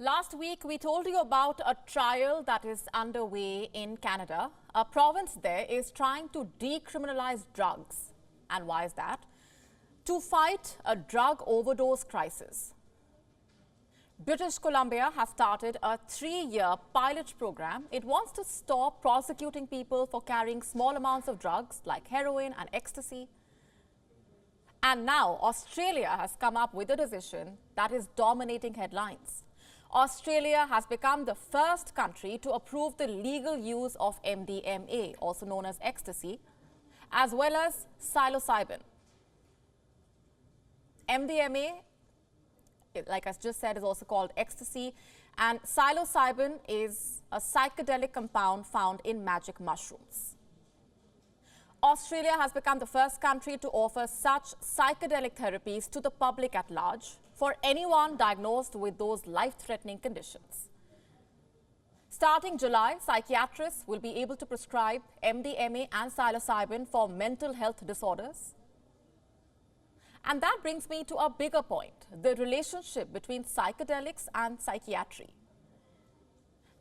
Last week, we told you about a trial that is underway in Canada. A province there is trying to decriminalize drugs. And why is that? To fight a drug overdose crisis. British Columbia has started a 3-year pilot program. It wants to stop prosecuting people for carrying small amounts of drugs like heroin and ecstasy. And now Australia has come up with a decision that is dominating headlines. Australia has become the first country to approve the legal use of MDMA, also known as ecstasy, as well as psilocybin. MDMA, like I just said, is also called ecstasy, and psilocybin is a psychedelic compound found in magic mushrooms. Australia has become the first country to offer such psychedelic therapies to the public at large for anyone diagnosed with those life-threatening conditions. Starting July, psychiatrists will be able to prescribe MDMA and psilocybin for mental health disorders. And that brings me to a bigger point, the relationship between psychedelics and psychiatry.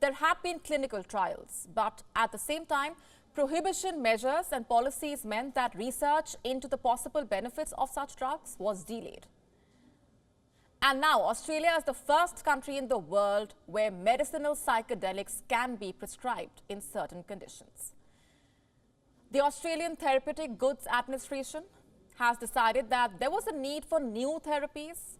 There have been clinical trials, but at the same time, prohibition measures and policies meant that research into the possible benefits of such drugs was delayed. And now Australia is the first country in the world where medicinal psychedelics can be prescribed in certain conditions. The Australian Therapeutic Goods Administration has decided that there was a need for new therapies.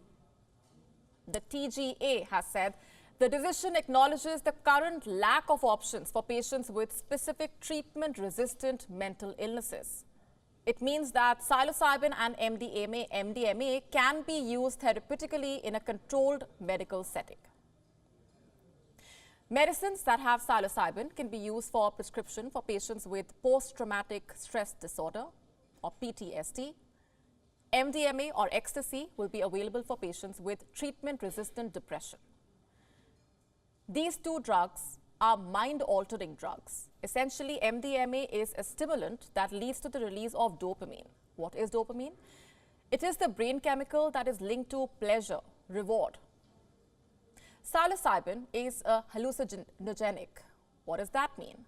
The TGA has said the decision acknowledges the current lack of options for patients with specific treatment-resistant mental illnesses. It means that psilocybin and MDMA can be used therapeutically in a controlled medical setting. Medicines that have psilocybin can be used for prescription for patients with post-traumatic stress disorder or PTSD. MDMA or ecstasy will be available for patients with treatment-resistant depression. These two drugs are mind-altering drugs. Essentially, MDMA is a stimulant that leads to the release of dopamine. What is dopamine? It is the brain chemical that is linked to pleasure, reward. Psilocybin is a hallucinogenic. What does that mean?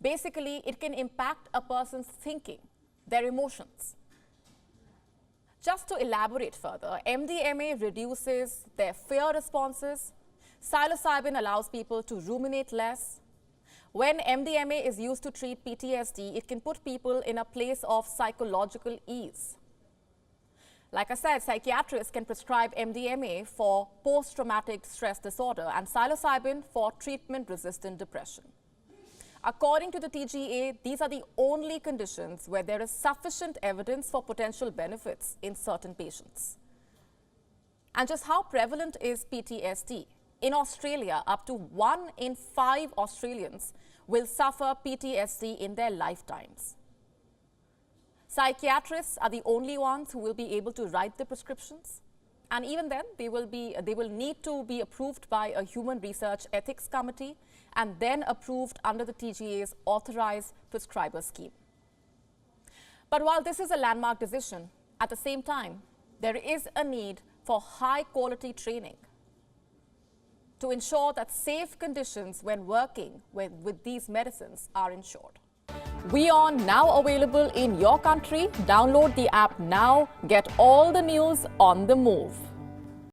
Basically, it can impact a person's thinking, their emotions. Just to elaborate further, MDMA reduces their fear responses. Psilocybin allows people to ruminate less. When MDMA is used to treat PTSD, it can put people in a place of psychological ease. Like I said, psychiatrists can prescribe MDMA for post-traumatic stress disorder and psilocybin for treatment-resistant depression. According to the TGA, these are the only conditions where there is sufficient evidence for potential benefits in certain patients. And just how prevalent is PTSD? In Australia, up to 1 in 5 Australians will suffer PTSD in their lifetimes. Psychiatrists are the only ones who will be able to write the prescriptions. And even then, they will need to be approved by a human research ethics committee and then approved under the TGA's authorized prescriber scheme. But while this is a landmark decision, at the same time, there is a need for high-quality training to ensure that safe conditions when working with these medicines are ensured. WION now available in your country. Download the app now. Get all the news on the move.